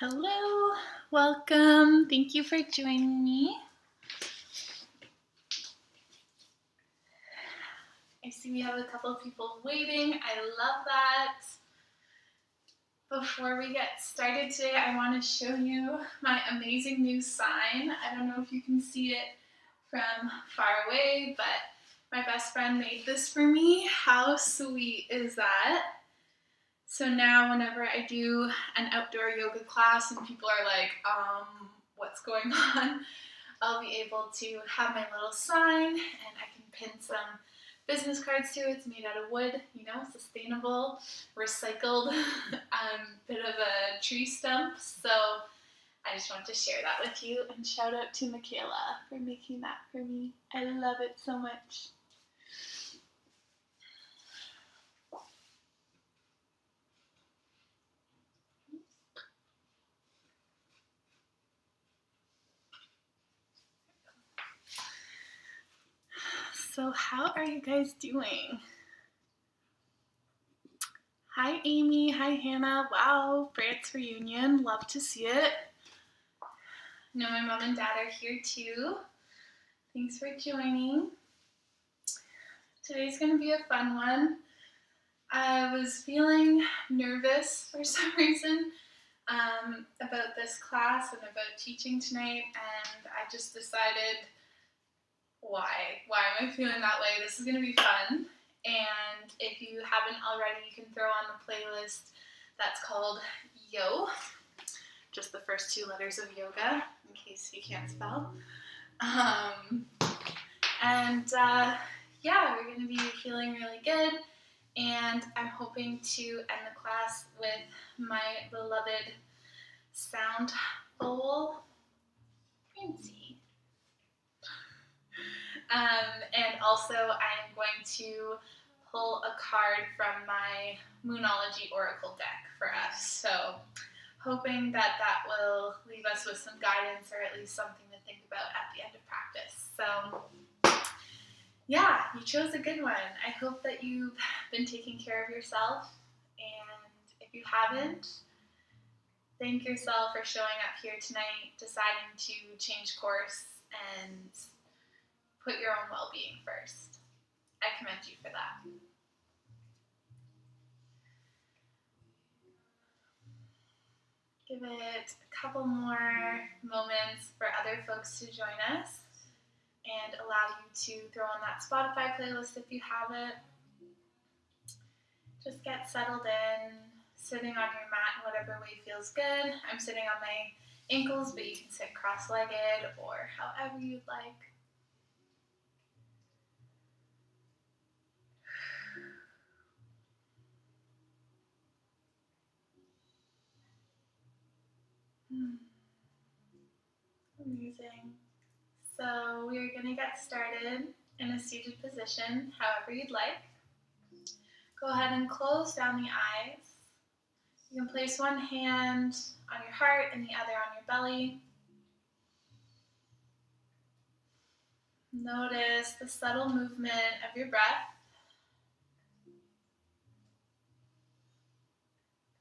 Hello, welcome. Thank you for joining me. I see we have a couple of people waiting. I love that. Before we get started today, I want to show you my amazing new sign. I don't know if you can see it from far away, but my best friend made this for me. How sweet is that? So now whenever I do an outdoor yoga class and people are like, what's going on? I'll be able to have my little sign and I can pin some business cards to it. It's made out of wood, sustainable, recycled, bit of a tree stump. So I just want to share that with you, and shout out to Michaela for making that for me. I love it so much. So how are you guys doing? Hi Amy, hi Hannah. Wow, France reunion, love to see it. I know my mom and dad are here too. Thanks for joining. Today's gonna be a fun one. I was feeling nervous for some reason about this class and about teaching tonight, and I just decided, why am I feeling that way? This is gonna be fun. And if you haven't already, you can throw on the playlist that's called Yo, just the first two letters of yoga, in case you can't spell. Yeah, we're going to be feeling really good, and I'm hoping to end the class with my beloved sound bowl. Fancy. And also I am going to pull a card from my Moonology Oracle deck for us. So hoping that will leave us with some guidance, or at least something to think about at the end of practice. So yeah, you chose a good one. I hope that you've been taking care of yourself, and if you haven't, thank yourself for showing up here tonight, deciding to change course and put your own well-being first. I commend you for that. Give it a couple more moments for other folks to join us, and allow you to throw on that Spotify playlist if you have it. Just get settled in, sitting on your mat in whatever way feels good. I'm sitting on my ankles, but you can sit cross-legged or however you'd like. Amazing. So we're going to get started in a seated position, however you'd like. Go ahead and close down the eyes. You can place one hand on your heart and the other on your belly. Notice the subtle movement of your breath.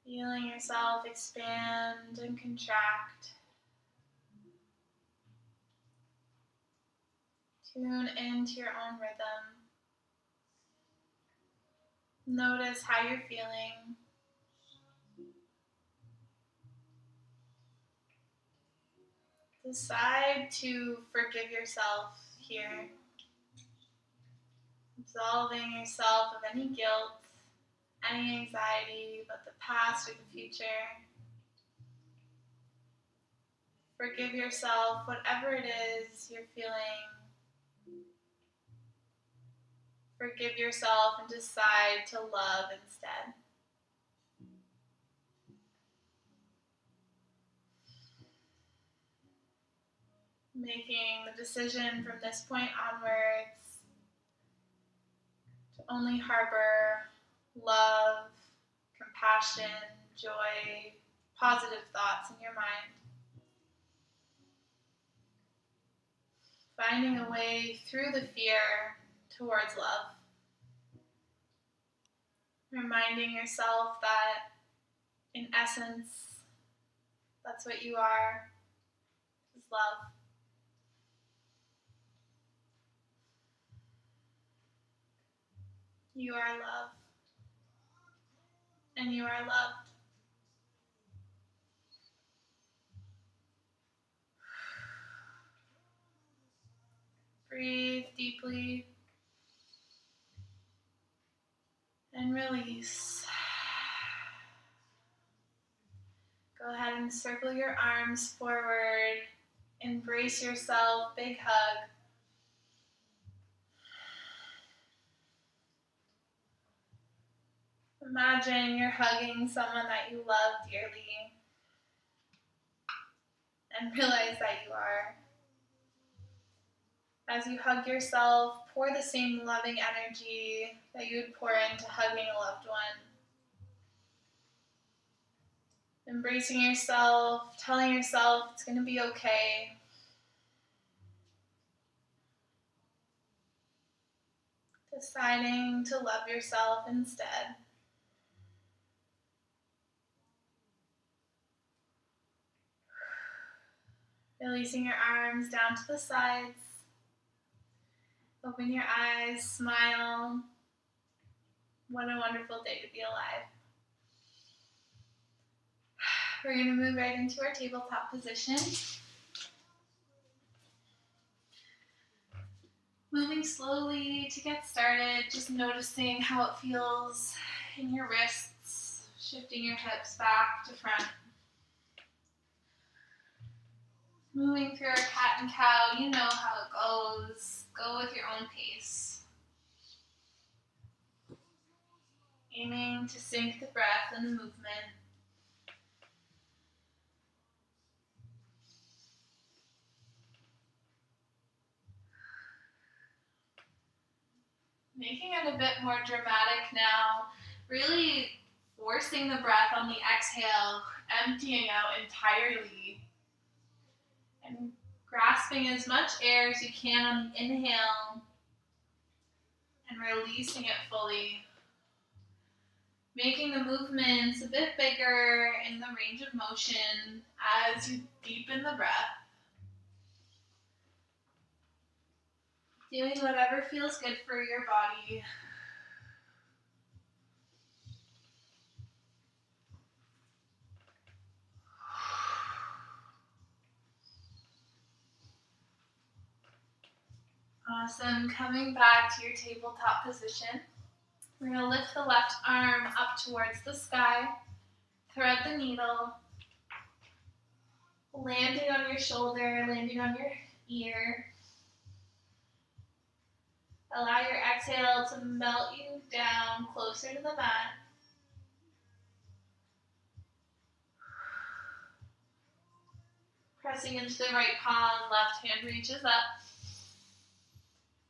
Feeling yourself expand and contract. Tune into your own rhythm. Notice how you're feeling. Decide to forgive yourself here, absolving yourself of any guilt, any anxiety about the past or the future. Forgive yourself, whatever it is you're feeling. Forgive yourself and decide to love instead. Making the decision from this point onwards to only harbor love, compassion, joy, positive thoughts in your mind. Finding a way through the fear towards love. Reminding yourself that, in essence, That's what you are, is love. You are love, and you are loved. Breathe deeply and release. Go ahead and circle your arms forward. Embrace yourself, big hug. Imagine you're hugging someone that you love dearly, and realize that you are. As you hug yourself, pour the same loving energy that you would pour into hugging a loved one. Embracing yourself, telling yourself it's going to be okay. Deciding to love yourself instead. Releasing your arms down to the sides. Open your eyes, smile. What a wonderful day to be alive. We're going to move right into our tabletop position. Moving slowly to get started, just noticing how it feels in your wrists, shifting your hips back to front. Moving through our cat and cow, you know how it goes. Go with your own pace. Aiming to sync the breath and the movement. Making it a bit more dramatic now, really forcing the breath on the exhale, emptying out entirely, and grasping as much air as you can on the inhale, and releasing it fully. Making the movements a bit bigger in the range of motion as you deepen the breath. Doing whatever feels good for your body. Awesome. Coming back to your tabletop position. We're going to lift the left arm up towards the sky. Thread the needle. Landing on your shoulder, landing on your ear. Allow your exhale to melt you down closer to the mat. Pressing into the right palm, left hand reaches up.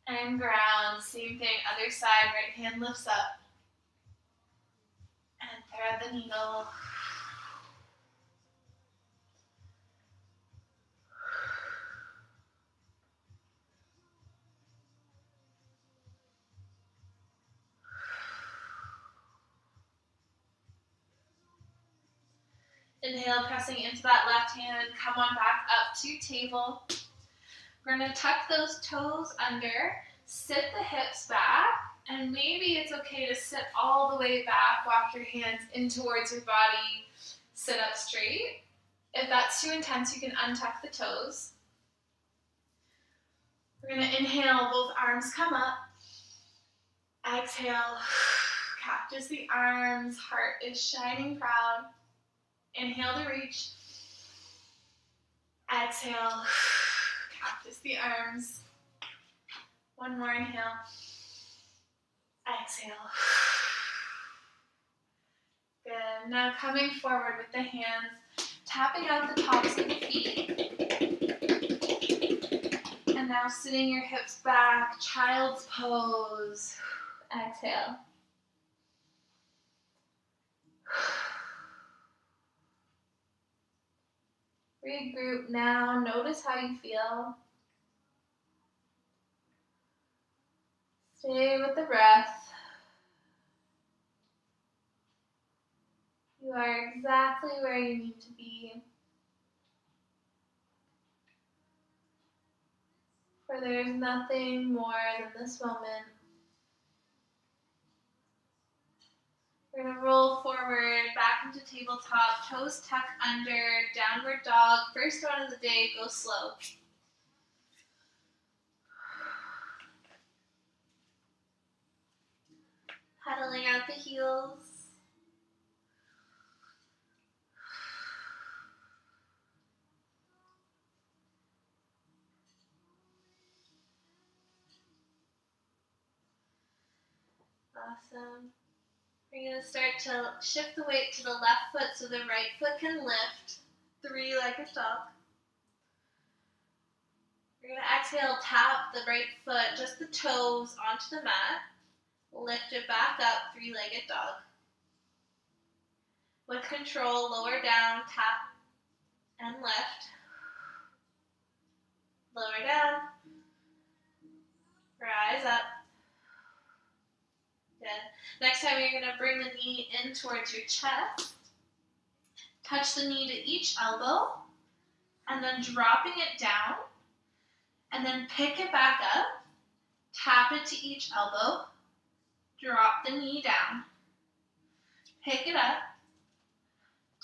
And ground, same thing, other side, right hand lifts up. And thread the needle. Inhale, pressing into that left hand, come on back up to table. We're going to tuck those toes under, sit the hips back, and maybe it's okay to sit all the way back, walk your hands in towards your body, sit up straight. If that's too intense, you can untuck the toes. We're going to inhale, both arms come up. Exhale, cactus the arms, heart is shining proud. Inhale to reach. Exhale, cactus the arms. One more inhale. Exhale. Good. Now coming forward with the hands, tapping out the tops of the feet. And now sitting your hips back, child's pose. Exhale. Regroup now. Notice how you feel. Stay with the breath. You are exactly where you need to be. For there is nothing more than this moment. We're going to roll forward, back into tabletop, toes tuck under, downward dog. First one of the day, go slow. Pedaling out the heels. Awesome. We're going to start to shift the weight to the left foot so the right foot can lift. Three-legged dog. We're going to exhale, tap the right foot, just the toes onto the mat. Lift it back up, three-legged dog. With control, lower down, tap, and lift. Lower down. Rise up. Good. Next time you're going to bring the knee in towards your chest. Touch the knee to each elbow. And then dropping it down. And then pick it back up. Tap it to each elbow. Drop the knee down. Pick it up.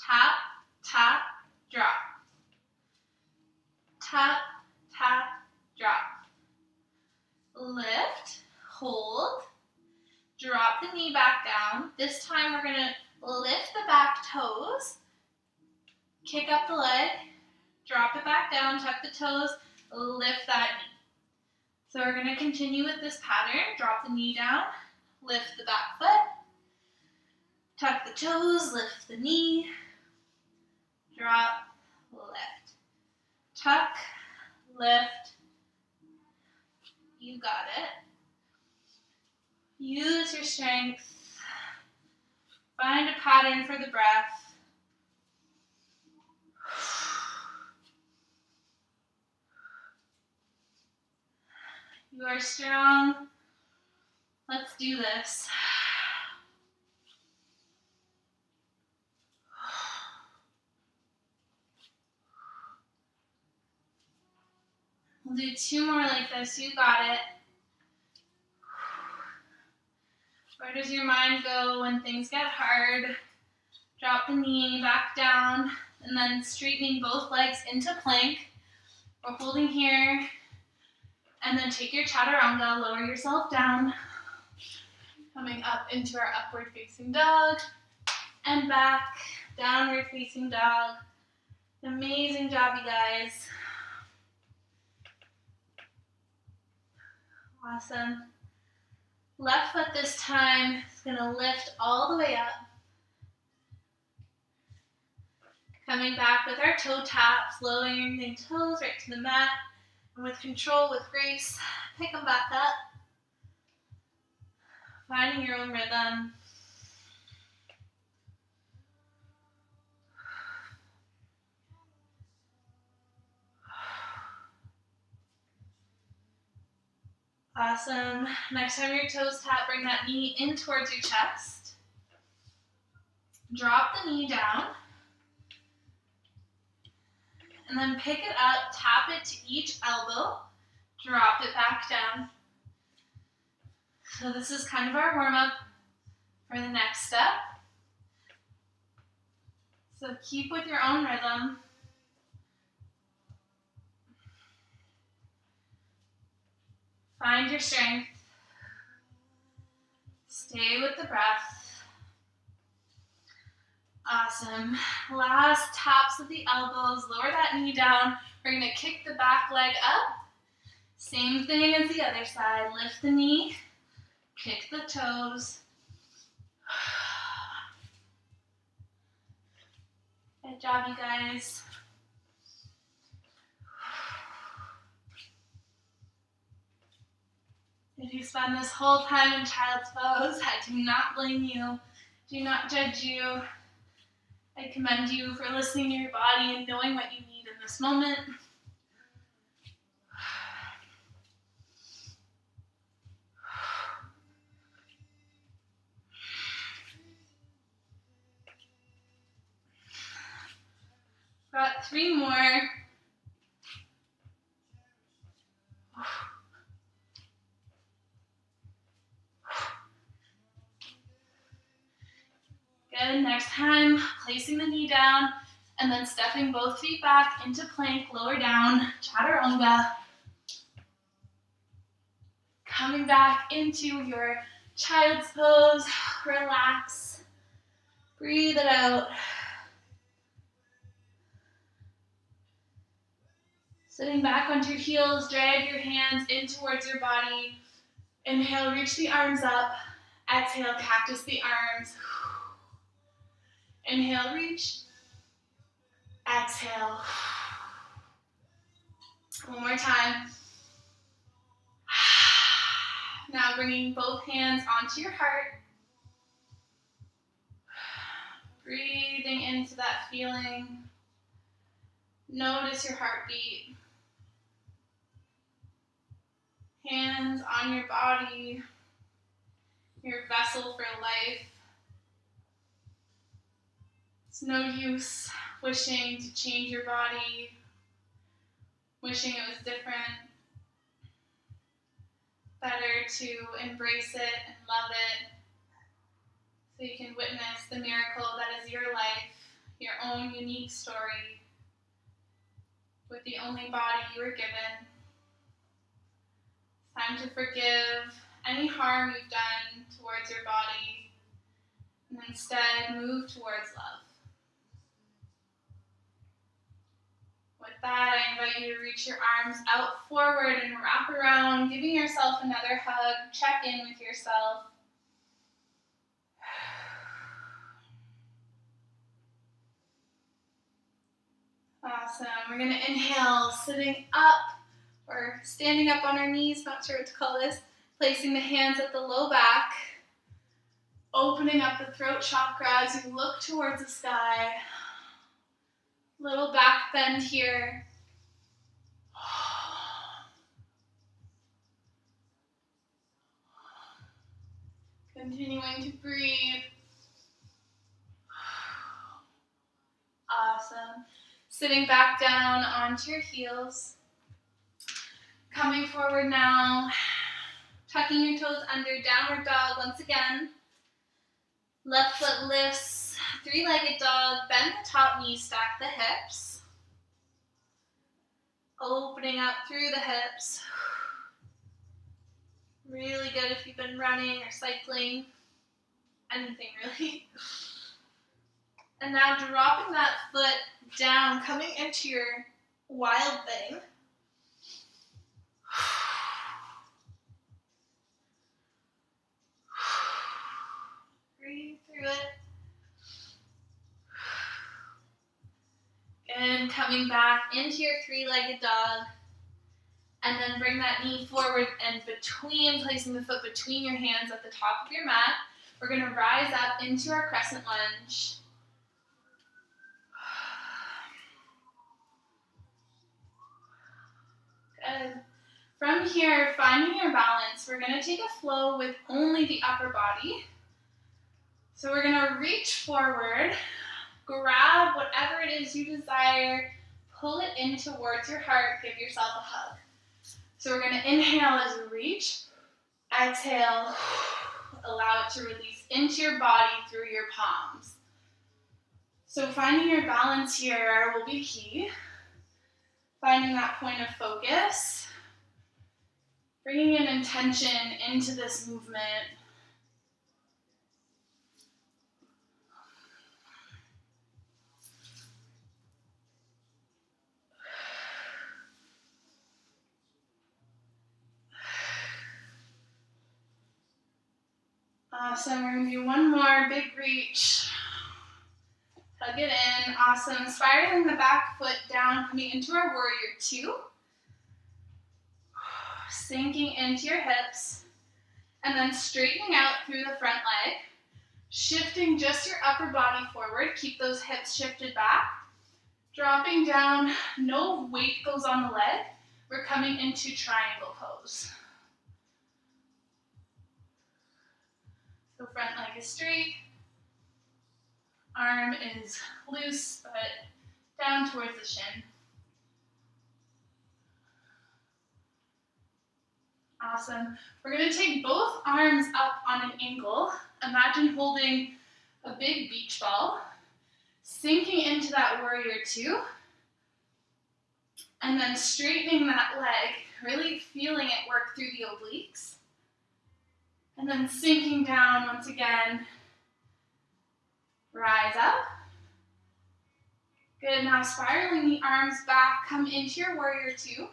Tap, tap, drop. Tap, tap, drop. Lift, hold. Drop the knee back down. This time we're going to lift the back toes. Kick up the leg. Drop it back down. Tuck the toes. Lift that knee. So we're going to continue with this pattern. Drop the knee down. Lift the back foot. Tuck the toes. Lift the knee. Drop. Lift. Tuck. Lift. You got it. Use your strength. Find a pattern for the breath. You are strong. Let's do this. We'll do two more like this. You got it. Where does your mind go when things get hard? Drop the knee back down and then straightening both legs into plank. We're holding here and then take your chaturanga, lower yourself down. Coming up into our upward facing dog and back, downward facing dog. Amazing job, you guys. Awesome. Left foot this time is going to lift all the way up. Coming back with our toe taps, lowering the toes right to the mat. And with control, with grace, pick them back up. Finding your own rhythm. Awesome. Next time your toes tap, bring that knee in towards your chest. Drop the knee down. And then pick it up, tap it to each elbow, drop it back down. So this is kind of our warm-up for the next step. So keep with your own rhythm. Find your strength. Stay with the breath. Awesome. Last taps of the elbows. Lower that knee down. We're going to kick the back leg up. Same thing as the other side. Lift the knee. Kick the toes. Good job, you guys. If you spend this whole time in child's pose, I do not blame you. Do not judge you. I commend you for listening to your body and knowing what you need in this moment. Got 3 more. next time, placing the knee down, and then stepping both feet back into plank, lower down, chaturanga. Coming back into your child's pose, relax, breathe it out. Sitting back onto your heels, drag your hands in towards your body. Inhale, reach the arms up. Exhale, cactus the arms. Inhale, reach. Exhale. One more time. Now bringing both hands onto your heart. Breathing into that feeling. Notice your heartbeat. Hands on your body, your vessel for life. It's no use wishing to change your body, wishing it was different. Better to embrace it and love it so you can witness the miracle that is your life, your own unique story with the only body you were given. Time to forgive any harm you've done towards your body and instead move towards love. With that, I invite you to reach your arms out forward and wrap around, giving yourself another hug. Check in with yourself. Awesome. We're going to inhale, sitting up or standing up on our knees, not sure what to call this. Placing the hands at the low back. Opening up the throat chakra as you look towards the sky. Little back bend here. Continuing to breathe. Awesome. Sitting back down onto your heels. Coming forward now. Tucking your toes under, downward dog once again. Left foot lifts, three-legged dog. Bend the top knee, stack the hips. Opening up through the hips. Really good if you've been running or cycling. Anything really. And now dropping that foot down, coming into your wild thing. Breathe through it. And coming back into your three-legged dog. And then bring that knee forward and placing the foot between your hands at the top of your mat. We're going to rise up into our crescent lunge. Good. From here, finding your balance, we're going to take a flow with only the upper body. So we're going to reach forward, grab whatever it is you desire, pull it in towards your heart, give yourself a hug. So we're going to inhale as you reach, exhale, allow it to release into your body through your palms. So finding your balance here will be key. Finding that point of focus, bringing an intention into this movement. Awesome, we're going to do one more big reach. Hug it in, awesome. Spiraling the back foot down, coming into our warrior two. Sinking into your hips. And then straightening out through the front leg. Shifting just your upper body forward. Keep those hips shifted back. Dropping down, no weight goes on the leg. We're coming into triangle pose. So front leg is straight. Arm is loose, but down towards the shin. Awesome. We're going to take both arms up on an angle. Imagine holding a big beach ball, sinking into that warrior two, and then straightening that leg, really feeling it work through the obliques, and then sinking down once again. Rise up. Good, now spiraling the arms back, come into your warrior two.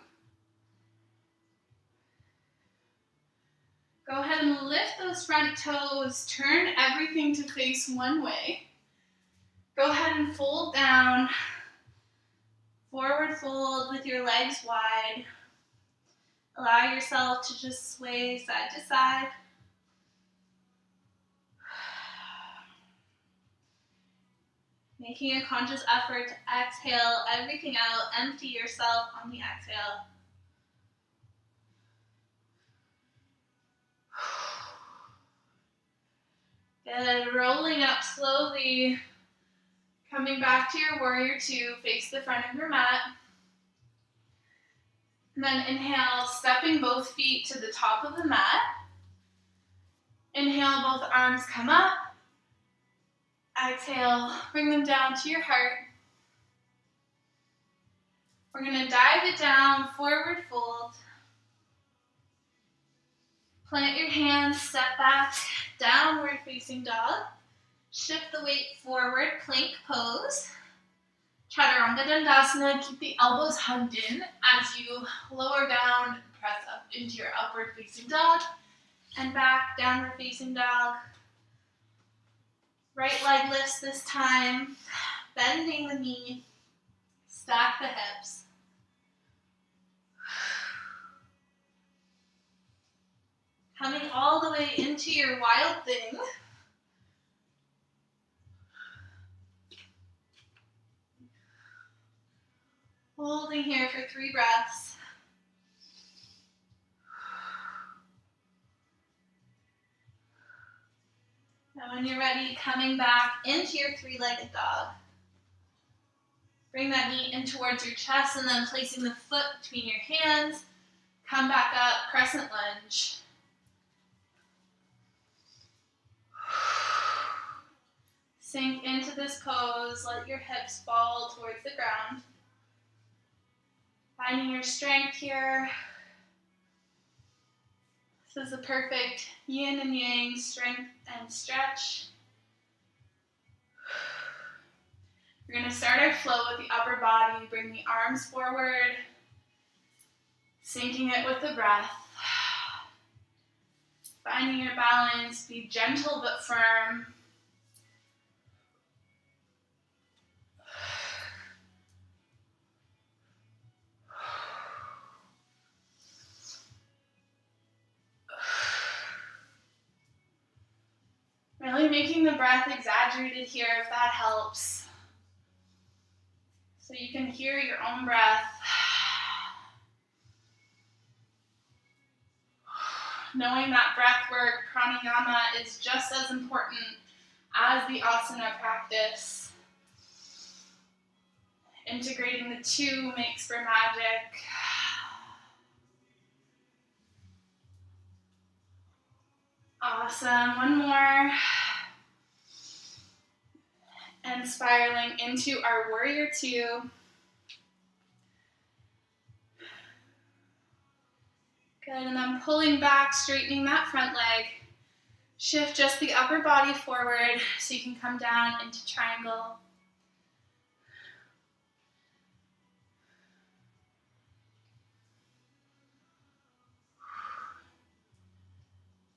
Go ahead and lift those front toes, turn everything to face one way. Go ahead and fold down, forward fold with your legs wide. Allow yourself to just sway side to side. Making a conscious effort to exhale everything out, empty yourself on the exhale. Good, rolling up slowly, coming back to your warrior two, face the front of your mat. And then inhale, stepping both feet to the top of the mat. Inhale, both arms come up. Exhale, bring them down to your heart. We're going to dive it down, forward fold. Plant your hands, step back, downward facing dog. Shift the weight forward, plank pose. Chaturanga Dandasana, keep the elbows hugged in as you lower down, press up into your upward facing dog. And back, downward facing dog. Right leg lifts this time, bending the knee, stack the hips. Coming all the way into your wild thing. Holding here for 3 breaths. Now when you're ready, coming back into your 3-legged dog. Bring that knee in towards your chest and then placing the foot between your hands. Come back up, crescent lunge. Sink into this pose, let your hips fall towards the ground. Finding your strength here. This is the perfect yin and yang, strength and stretch. We're going to start our flow with the upper body. Bring the arms forward, sinking it with the breath. Finding your balance, be gentle but firm. Really making the breath exaggerated here if that helps. So you can hear your own breath. Knowing that breath work, pranayama, is just as important as the asana practice. Integrating the two makes for magic. Awesome, one more. And spiraling into our warrior two. Good, and then pulling back, straightening that front leg. Shift just the upper body forward so you can come down into triangle.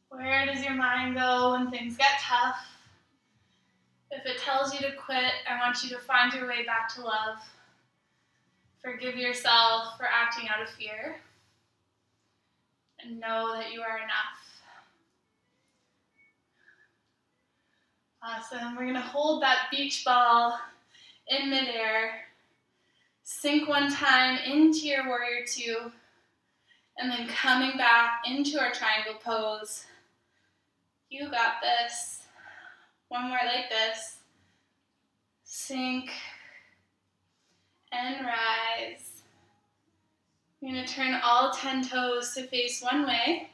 Where does your mind go when things get tough? If it tells you to quit, I want you to find your way back to love. Forgive yourself for acting out of fear. And know that you are enough. Awesome. We're going to hold that beach ball in midair. Sink one time into your warrior two. And then coming back into our triangle pose. You got this. One more like this. Sink and rise. You're going to turn all 10 toes to face one way.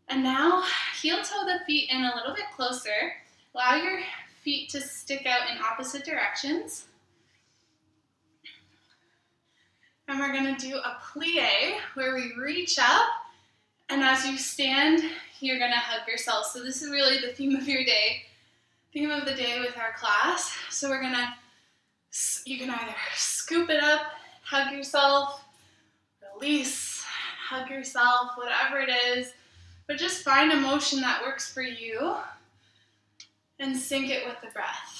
And now heel toe the feet in a little bit closer. Allow your feet to stick out in opposite directions. And we're going to do a plie where we reach up, and as you stand, you're going to hug yourself. So this is really the theme of your day, theme of the day with our class. So we're going to, you can either scoop it up, hug yourself, release, hug yourself, whatever it is, but just find a motion that works for you and sync it with the breath.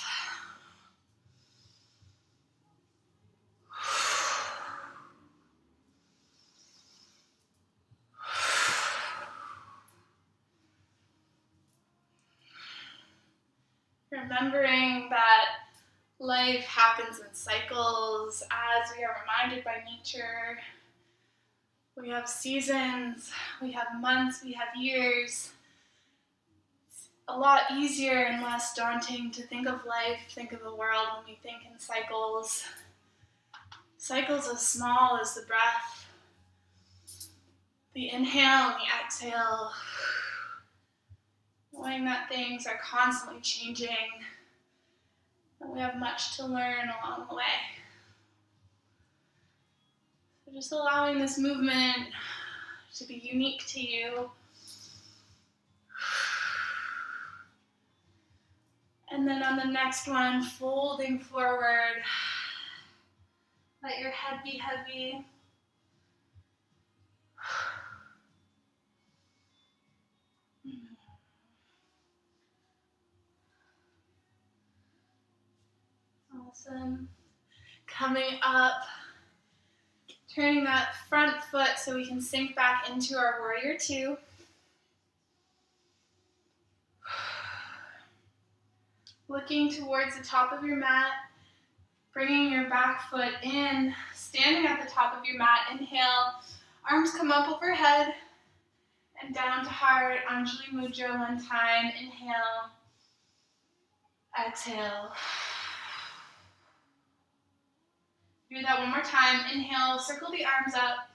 Remembering that life happens in cycles as we are reminded by nature. We have seasons, we have months, we have years. It's a lot easier and less daunting to think of life, think of the world when we think in cycles. Cycles as small as the breath, the inhale and the exhale. Knowing that things are constantly changing and we have much to learn along the way. So just allowing this movement to be unique to you. And then on the next one, folding forward. Let your head be heavy. Awesome. Coming up, turning that front foot so we can sink back into our warrior two. Looking towards the top of your mat, bringing your back foot in, standing at the top of your mat. Inhale, arms come up overhead and down to heart. Anjali Mudra one time. Inhale, exhale. Do that one more time. Inhale, circle the arms up.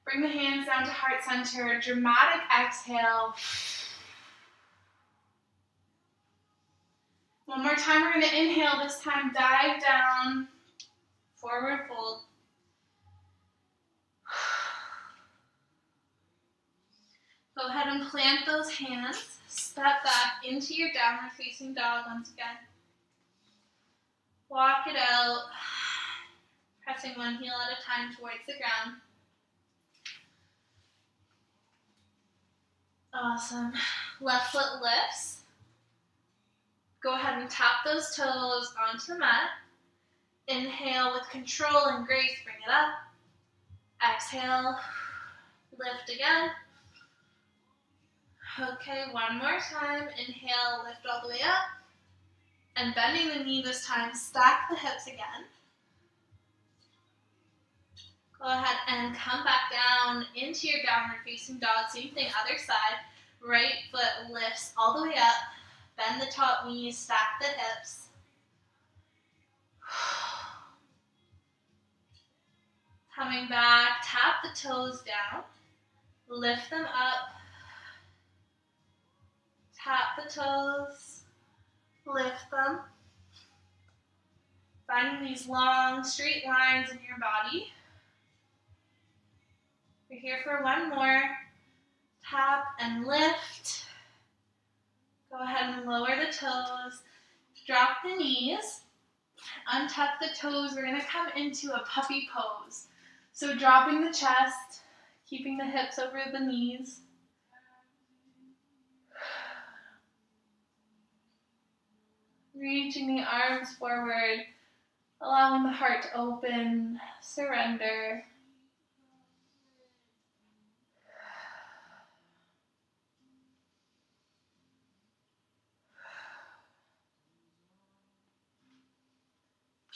Bring the hands down to heart center. Dramatic exhale. One more time, we're going to inhale. This time, dive down, forward fold. Go ahead and plant those hands. Step back into your downward facing dog once again. Walk it out. Pressing one heel at a time towards the ground. Awesome. Left foot lifts. Go ahead and tap those toes onto the mat. Inhale with control and grace, bring it up. Exhale, lift again. Okay, one more time. Inhale, lift all the way up. And bending the knee this time, stack the hips again. Go ahead and come back down into your downward facing dog. Same thing, other side. Right foot lifts all the way up. Bend the top knees, stack the hips. Coming back, tap the toes down. Lift them up. Tap the toes. Lift them. Finding these long, straight lines in your body. We're here for one more. Tap and lift. Go ahead and lower the toes. Drop the knees. Untuck the toes. We're going to come into a puppy pose. So dropping the chest, keeping the hips over the knees. Reaching the arms forward, allowing the heart to open, surrender.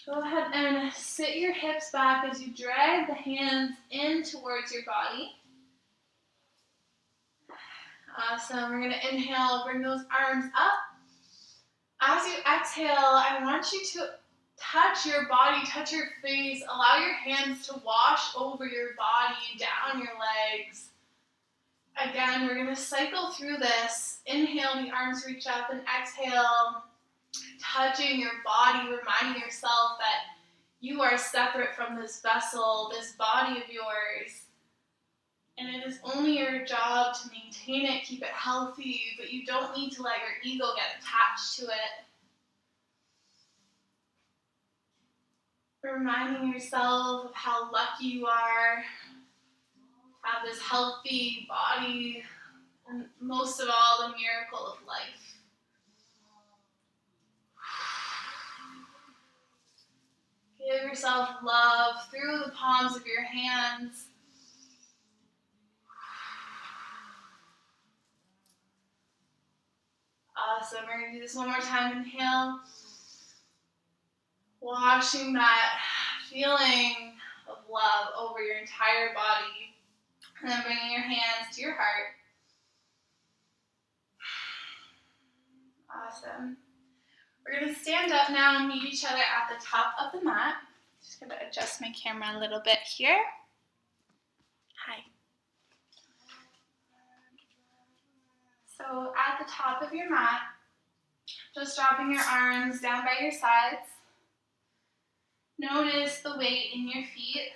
Go ahead and sit your hips back as you drag the hands in towards your body. Awesome. We're going to inhale, bring those arms up. As you exhale, I want you to touch your body, touch your face. Allow your hands to wash over your body, down your legs. Again, we're going to cycle through this. Inhale, the arms reach up, and exhale, touching your body, reminding yourself that you are separate from this vessel, this body of yours. And it is only your job to maintain it, keep it healthy, but you don't need to let your ego get attached to it. Reminding yourself of how lucky you are to have this healthy body, and most of all, the miracle of life. Give yourself love through the palms of your hands. Awesome. We're going to do this one more time. Inhale. Washing that feeling of love over your entire body. And then bringing your hands to your heart. Awesome. We're going to stand up now and meet each other at the top of the mat. Just going to adjust my camera a little bit here. Hi. So at the top of your mat, just dropping your arms down by your sides. Notice the weight in your feet.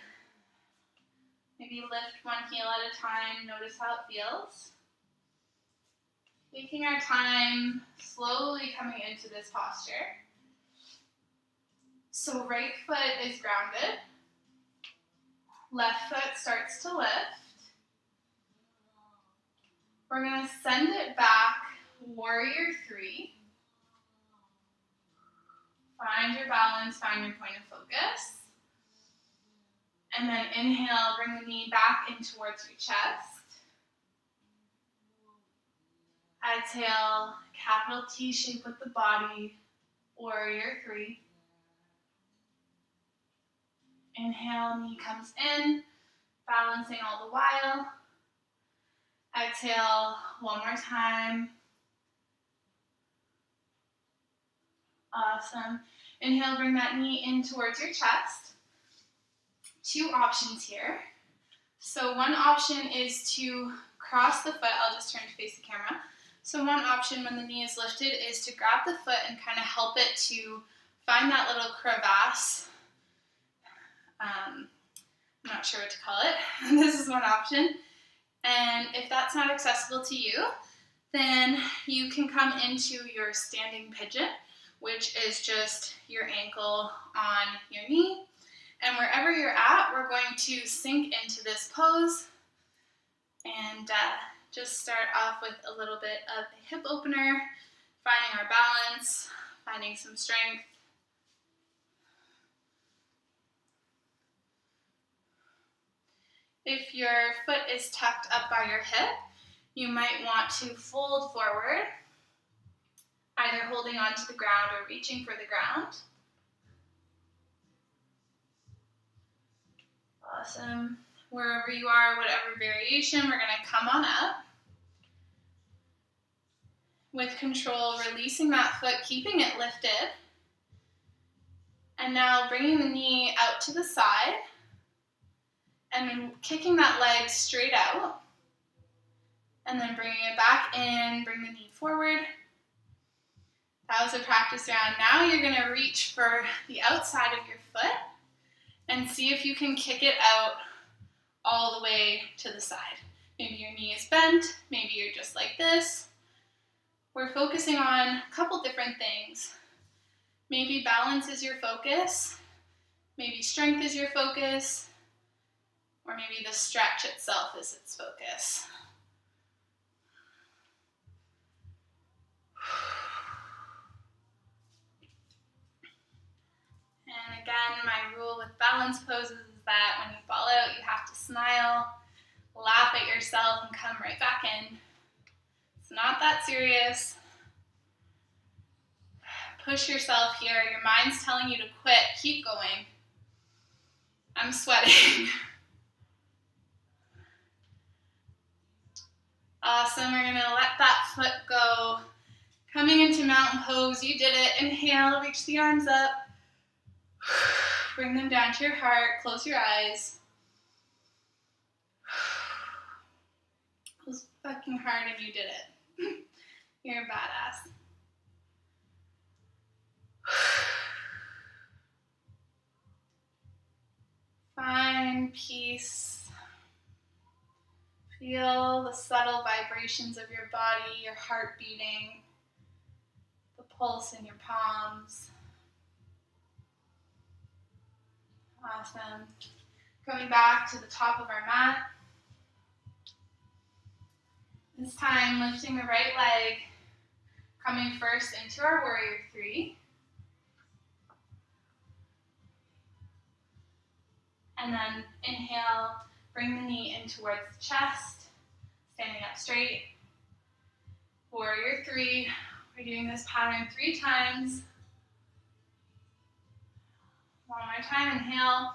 Maybe lift one heel at a time. Notice how it feels. Taking our time, slowly coming into this posture. So right foot is grounded. Left foot starts to lift. We're going to send it back, warrior three. Find your balance, find your point of focus. And then inhale, bring the knee back in towards your chest. Exhale, capital T shape with the body, warrior three. Inhale, knee comes in, balancing all the while. Exhale, one more time. Awesome. Inhale, bring that knee in towards your chest. Two options here. So one option is to cross the foot. I'll just turn to face the camera. So one option when the knee is lifted is to grab the foot and kind of help it to find that little crevasse. I'm not sure what to call it. This is one option. And if that's not accessible to you, then you can come into your standing pigeon, which is just your ankle on your knee. And wherever you're at, we're going to sink into this pose and just start off with a little bit of a hip opener, finding our balance, finding some strength. If your foot is tucked up by your hip, you might want to fold forward, either holding onto the ground or reaching for the ground. Awesome. Wherever you are, whatever variation, we're going to come on up. With control, releasing that foot, keeping it lifted. And now bringing the knee out to the side. And then kicking that leg straight out. And then bringing it back in, bring the knee forward. That was a practice round. Now you're going to reach for the outside of your foot and see if you can kick it out all the way to the side. Maybe your knee is bent, maybe you're just like this. We're focusing on a couple different things. Maybe balance is your focus, maybe strength is your focus, or maybe the stretch itself is its focus. And again, my rule with balance poses is that when you fall out, you have to smile, laugh at yourself, and come right back in. It's not that serious. Push yourself here. Your mind's telling you to quit. Keep going. I'm sweating. Awesome. We're going to let that foot go. Coming into mountain pose. You did it. Inhale. Reach the arms up. Bring them down to your heart. Close your eyes. Those fucking hard and you did it. You're a badass. Find peace. Feel the subtle vibrations of your body, your heart beating, the pulse in your palms. Awesome. Coming back to the top of our mat. This time, lifting the right leg, coming first into our warrior three. And then inhale, bring the knee in towards the chest, standing up straight. Warrior three. We're doing this pattern 3 times. One more time, inhale.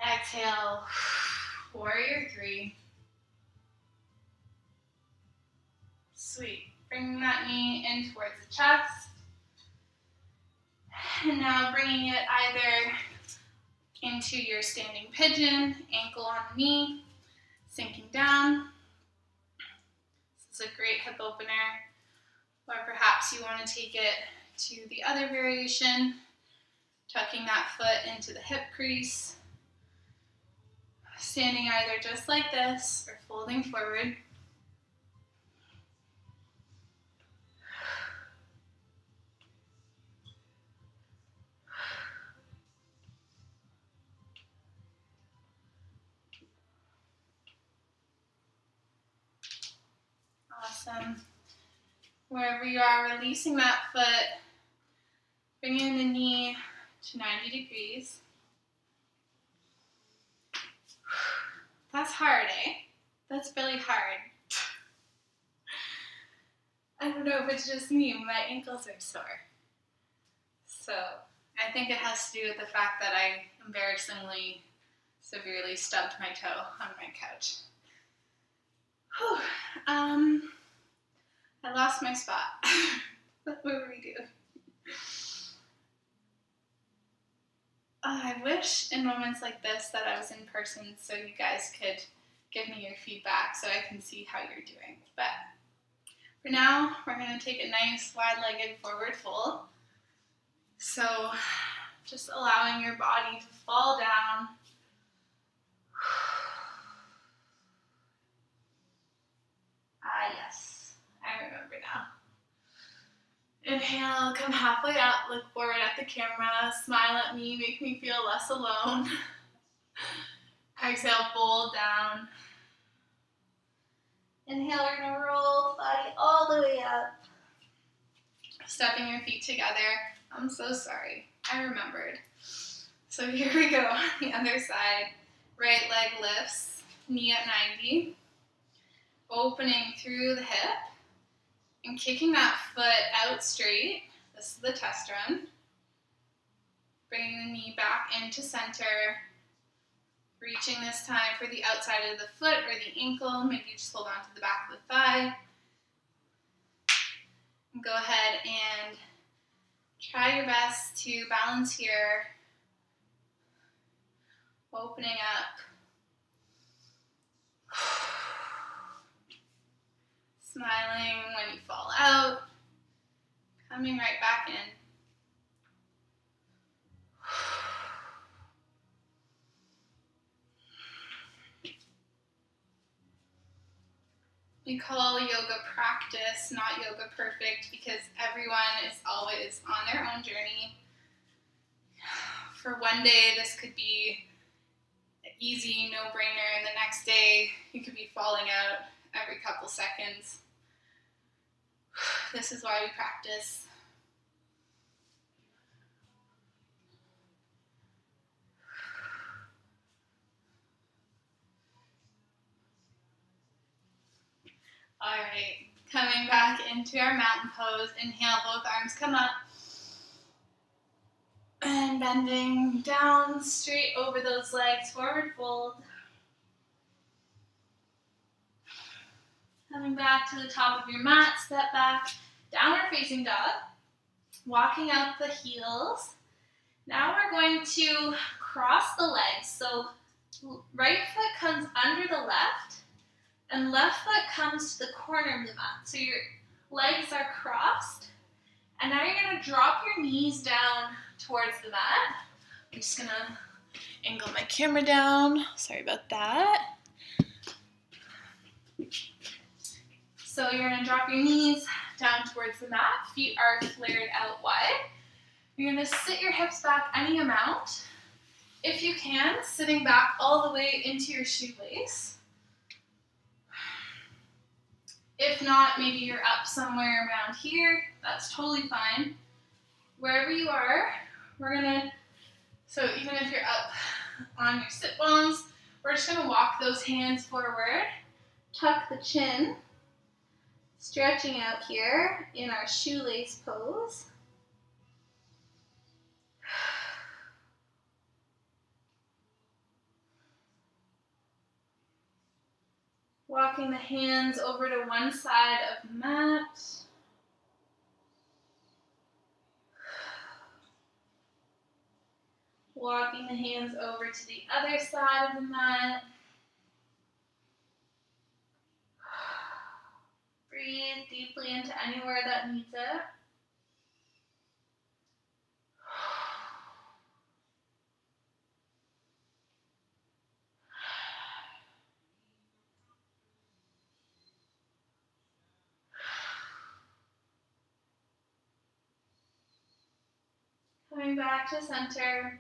Exhale, warrior three. Sweet. Bring that knee in towards the chest. And now bringing it either into your standing pigeon, ankle on the knee, sinking down. This is a great hip opener. Or perhaps you want to take it to the other variation, tucking that foot into the hip crease, standing either just like this or folding forward. Awesome. Wherever you are, releasing that foot, bringing the knee to 90 degrees. That's hard, eh? That's really hard. I don't know if it's just me, my ankles are sore. So I think it has to do with the fact that I embarrassingly severely stubbed my toe on my couch. Whew. I lost my spot. What will we do? I wish in moments like this that I was in person so you guys could give me your feedback so I can see how you're doing. But for now, we're going to take a nice wide-legged forward fold. So just allowing your body to fall down. Yes, I remember now. Inhale, come halfway up, look forward at the camera, smile at me, make me feel less alone. Exhale, fold down. Inhale, we're going to roll the body all the way up. Stepping your feet together. I'm so sorry, I remembered. So here we go, the other side. Right leg lifts, knee at 90. Opening through the hip and kicking that foot out straight. This is the test run. Bringing the knee back into center. Reaching this time for the outside of the foot or the ankle. Maybe you just hold on to the back of the thigh. And go ahead and try your best to balance here. Opening up. Smiling when you fall out, coming right back in. We call yoga practice, not yoga perfect, because everyone is always on their own journey. For one day, this could be an easy no-brainer, and the next day, you could be falling out every couple seconds. This is why we practice. All right, coming back into our mountain pose. Inhale, both arms come up. And bending down, straight over those legs, forward fold. Coming back to the top of your mat, step back, downward facing dog. Walking out the heels. Now we're going to cross the legs. So right foot comes under the left, And left foot comes to the corner of the mat. So your legs are crossed. And now you're gonna drop your knees down towards the mat. I'm just gonna angle my camera down. Sorry about that. So you're gonna drop your knees down towards the mat. Feet are flared out wide. You're gonna sit your hips back any amount. If you can, sitting back all the way into your shoelace. If not, maybe you're up somewhere around here. That's totally fine. Wherever you are, so even if you're up on your sit bones, we're just gonna walk those hands forward, tuck the chin, stretching out here in our shoelace pose. Walking the hands over to one side of the mat. Walking the hands over to the other side of the mat. Breathe deeply into anywhere that needs it. Coming back to center.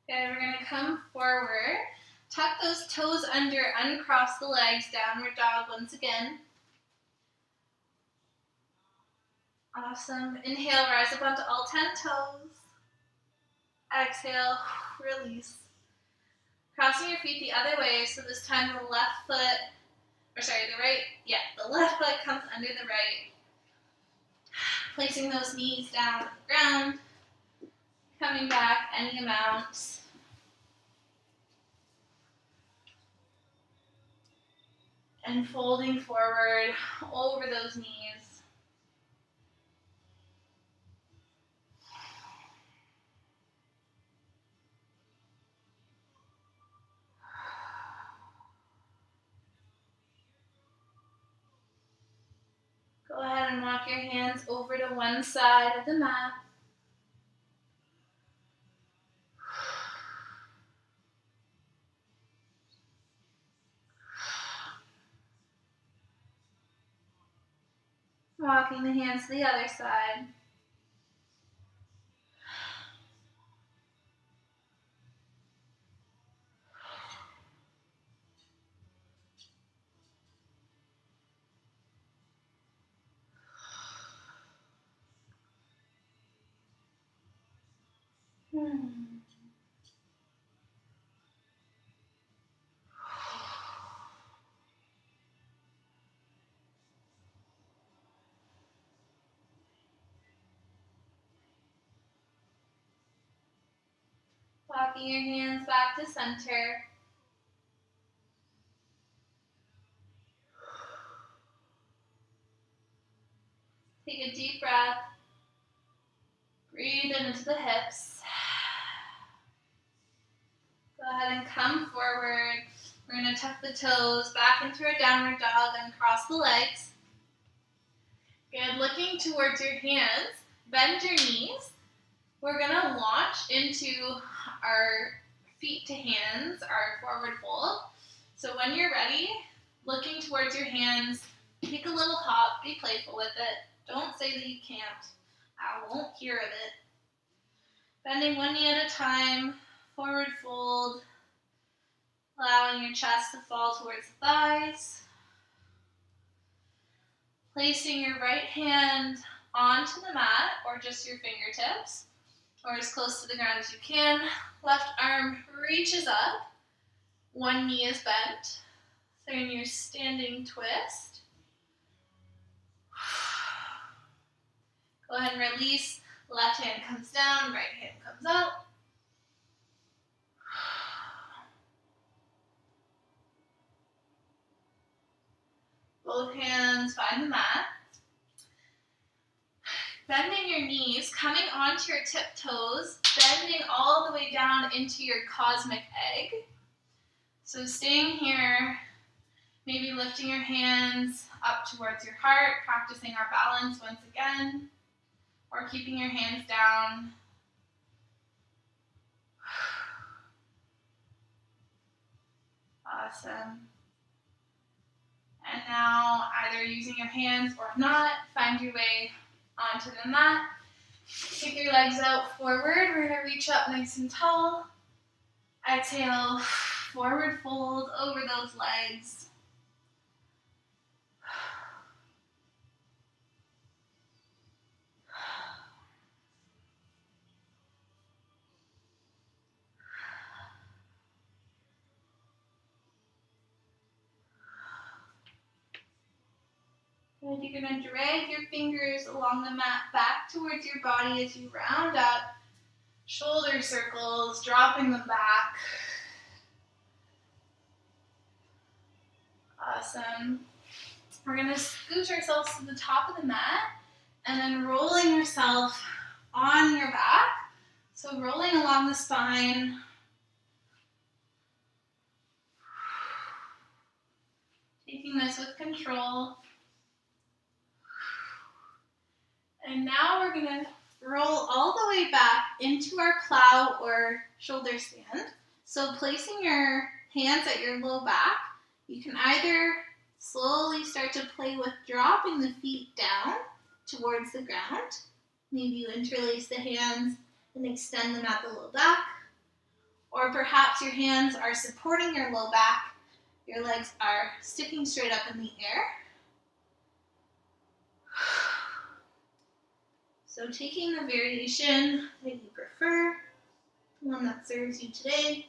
Okay, we're gonna come forward. Tuck those toes under, uncross the legs, downward dog once again. Awesome. Inhale, rise up onto all 10 toes. Exhale, release. Crossing your feet the other way, so this time the left foot comes under the right. Placing those knees down on the ground. Coming back any amount. And folding forward over those knees. Go ahead and walk your hands over to one side of the mat. Walking the hands to the other side. Walking your hands back to center. Take a deep breath. Breathe into the hips. Go ahead and come forward. We're going to tuck the toes back into our downward dog and cross the legs. Good. Looking towards your hands. Bend your knees. We're going to launch into our feet to hands, our forward fold. So when you're ready, looking towards your hands, take a little hop, be playful with it. Don't say that you can't. I won't hear of it. Bending one knee at a time, forward fold, allowing your chest to fall towards the thighs. Placing your right hand onto the mat, or just your fingertips, or as close to the ground as you can. Left arm reaches up, one knee is bent. So in your standing twist, go ahead and release. Left hand comes down, right hand comes up. Both hands find the mat. Bending your knees, coming onto your tiptoes, bending all the way down into your cosmic egg. So staying here, maybe lifting your hands up towards your heart, practicing our balance once again, or keeping your hands down. Awesome. And now, either using your hands or not, find your way onto the mat. Kick your legs out forward. We're going to reach up nice and tall. Exhale, forward fold over those legs. Good. You're going to drag your fingers along the mat back towards your body as you round up. Shoulder circles, dropping them back. Awesome. We're going to scooch ourselves to the top of the mat and then rolling yourself on your back. So rolling along the spine. Taking this with control. And now we're going to roll all the way back into our plow or shoulder stand. So placing your hands at your low back, you can either slowly start to play with dropping the feet down towards the ground. Maybe you interlace the hands and extend them at the low back. Or perhaps your hands are supporting your low back. Your legs are sticking straight up in the air. So taking the variation that you prefer, the one that serves you today.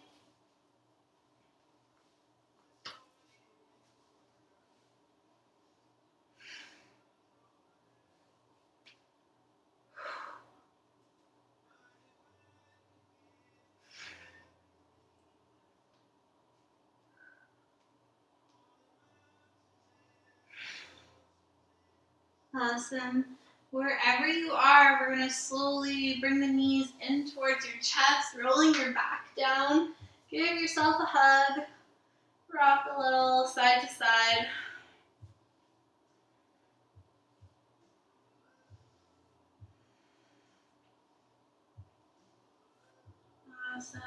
Awesome. Wherever you are, we're going to slowly bring the knees in towards your chest, rolling your back down. Give yourself a hug. Rock a little side to side. Awesome.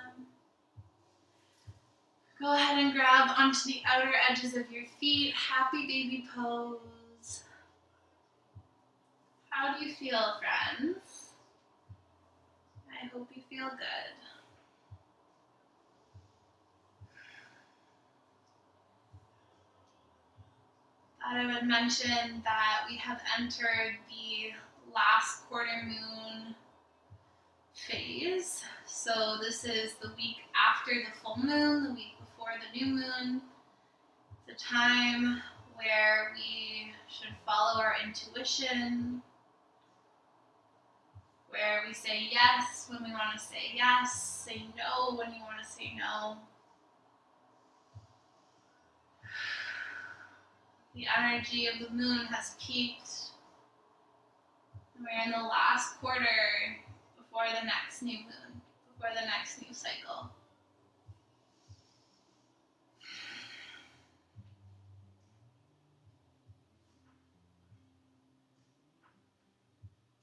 Go ahead and grab onto the outer edges of your feet. Happy baby pose. How do you feel, friends? I hope you feel good. Thought I would mention that we have entered the last quarter moon phase. So this is the week after the full moon, the week before the new moon. It's a time where we should follow our intuition, where we say yes when we want to say yes, say no when you want to say no. The energy of the moon has peaked. We're in the last quarter before the next new moon, before the next new cycle.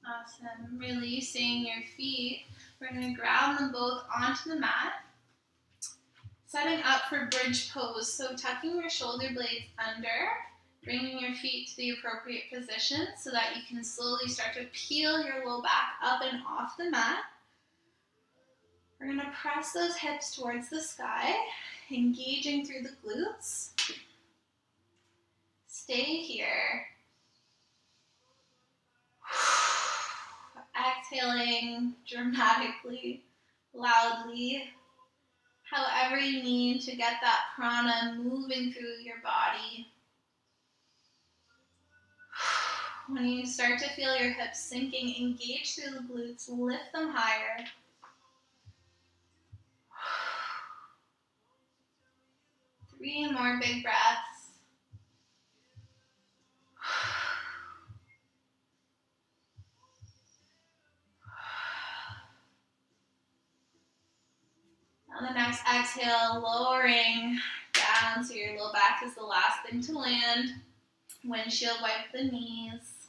Awesome. Releasing your feet. We're going to ground them both onto the mat. Setting up for bridge pose. So tucking your shoulder blades under, bringing your feet to the appropriate position so that you can slowly start to peel your low back up and off the mat. We're going to press those hips towards the sky, engaging through the glutes. Stay here. Exhaling dramatically, loudly, however you need to get that prana moving through your body. When you start to feel your hips sinking, engage through the glutes, lift them higher. Three more big breaths. On the next exhale, lowering down so your low back is the last thing to land. Windshield wipe the knees.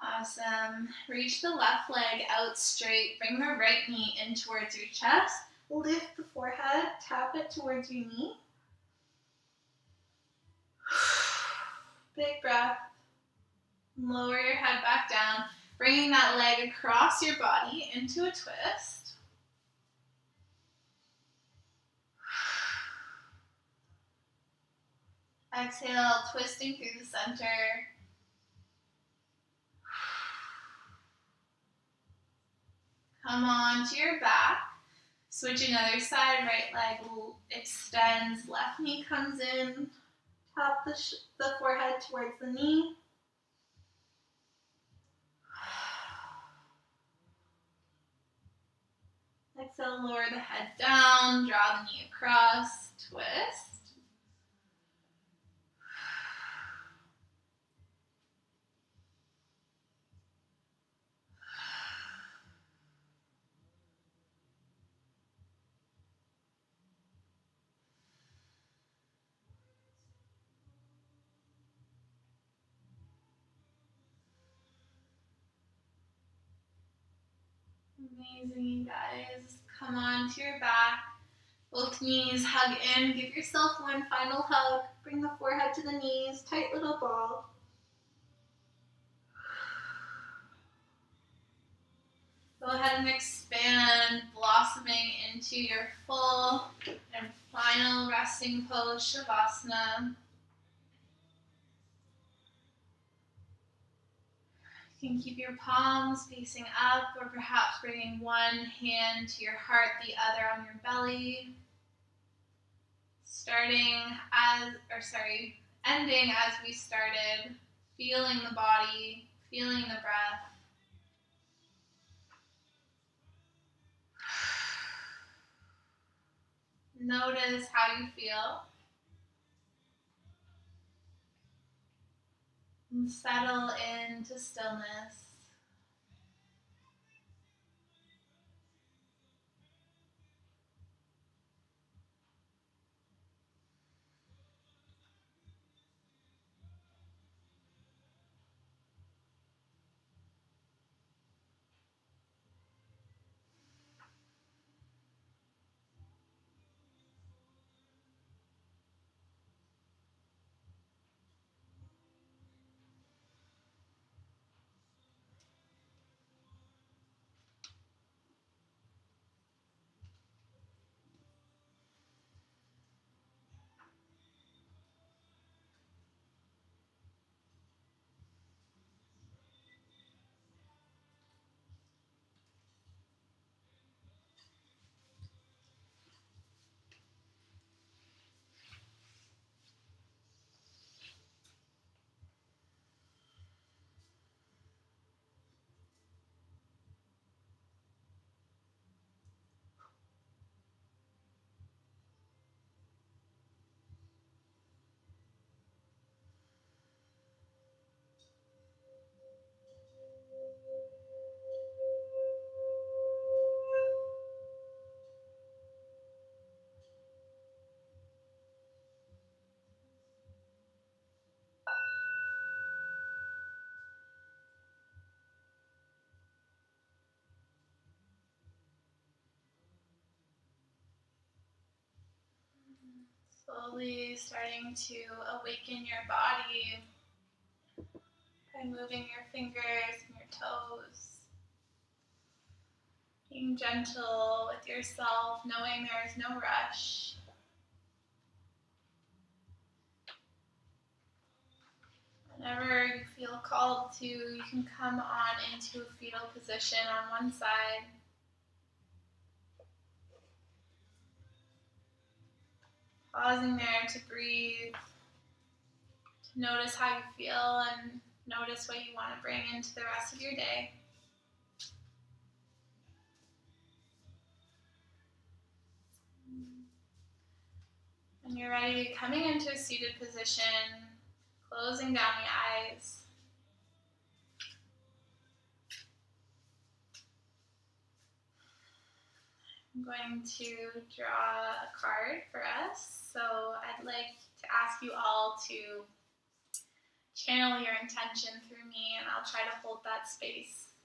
Awesome. Reach the left leg out straight. Bring the right knee in towards your chest. Lift the forehead. Tap it towards your knee. Big breath. Lower your head back down. Bringing that leg across your body into a twist. Exhale, twisting through the center. Come on to your back. Switching other side, right leg extends, left knee comes in. Tap the forehead towards the knee. Exhale, lower the head down, draw the knee across, twist. Amazing, guys. Come on to your back. Both knees hug in. Give yourself one final hug. Bring the forehead to the knees. Tight little ball. Go ahead and expand, blossoming into your full and final resting pose, Shavasana. You can keep your palms facing up, or perhaps bringing one hand to your heart, the other on your belly. Ending as we started, feeling the body, feeling the breath. Notice how you feel. And settle into stillness. Slowly starting to awaken your body by moving your fingers and your toes. Being gentle with yourself, knowing there is no rush. Whenever you feel called to, you can come on into a fetal position on one side. Pausing there to breathe, to notice how you feel and notice what you want to bring into the rest of your day. When you're ready, coming into a seated position, closing down the eyes. I'm going to draw a card for us. So I'd like to ask you all to channel your intention through me, and I'll try to hold that space.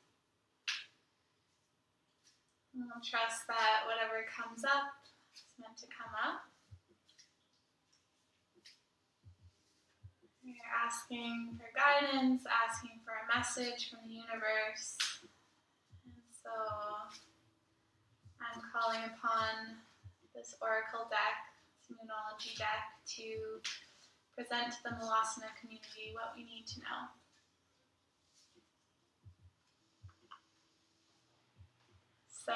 And I'll trust that whatever comes up is meant to come up. You're asking for guidance, asking for a message from the universe. And so I'm calling upon this oracle deck, this Moonology deck, to present to the Malasana community what we need to know. So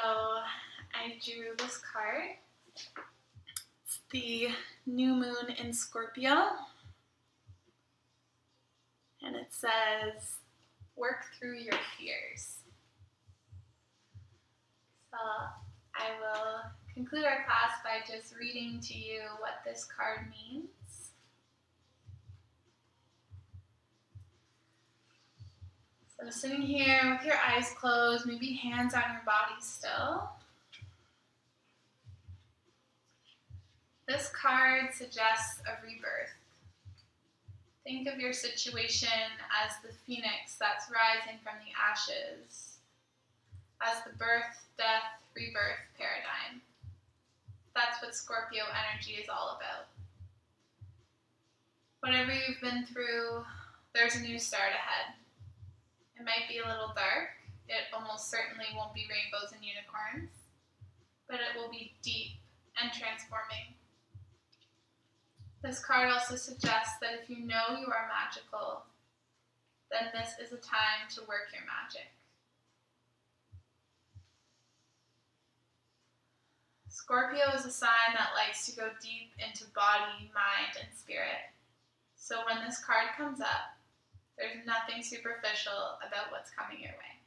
I drew this card. It's the new moon in Scorpio. And it says, work through your fears. So I will conclude our class by just reading to you what this card means. So sitting here with your eyes closed, maybe hands on your body still. This card suggests a rebirth. Think of your situation as the phoenix that's rising from the ashes, as the birth, death, rebirth paradigm. That's what Scorpio energy is all about. Whatever you've been through, there's a new start ahead. It might be a little dark. It almost certainly won't be rainbows and unicorns, but it will be deep and transforming. This card also suggests that if you know you are magical, then this is a time to work your magic. Scorpio is a sign that likes to go deep into body, mind, and spirit. So when this card comes up, there's nothing superficial about what's coming your way.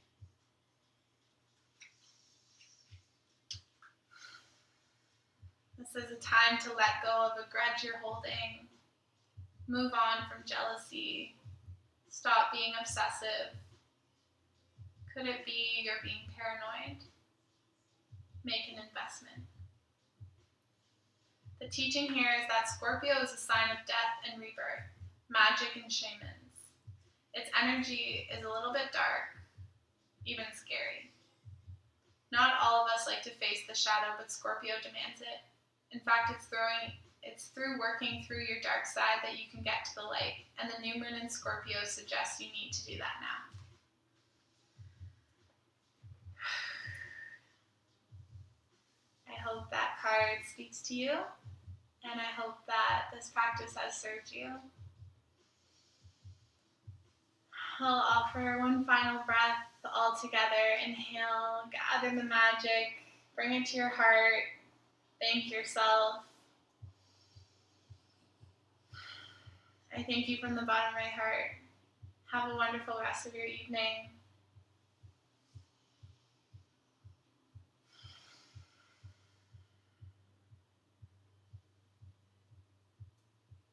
This is a time to let go of a grudge you're holding, move on from jealousy, stop being obsessive. Could it be you're being paranoid? Make an investment. The teaching here is that Scorpio is a sign of death and rebirth, magic and shamans. Its energy is a little bit dark, even scary. Not all of us like to face the shadow, but Scorpio demands it. In fact, it's through working through your dark side that you can get to the light, and the new moon in Scorpio suggests you need to do that now. I hope that card speaks to you, and I hope that this practice has served you. I'll offer one final breath all together. Inhale, gather the magic, bring it to your heart, thank yourself. I thank you from the bottom of my heart. Have a wonderful rest of your evening.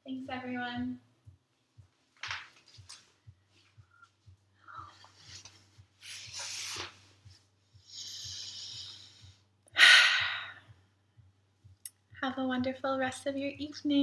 Thanks, everyone. Have a wonderful rest of your evening.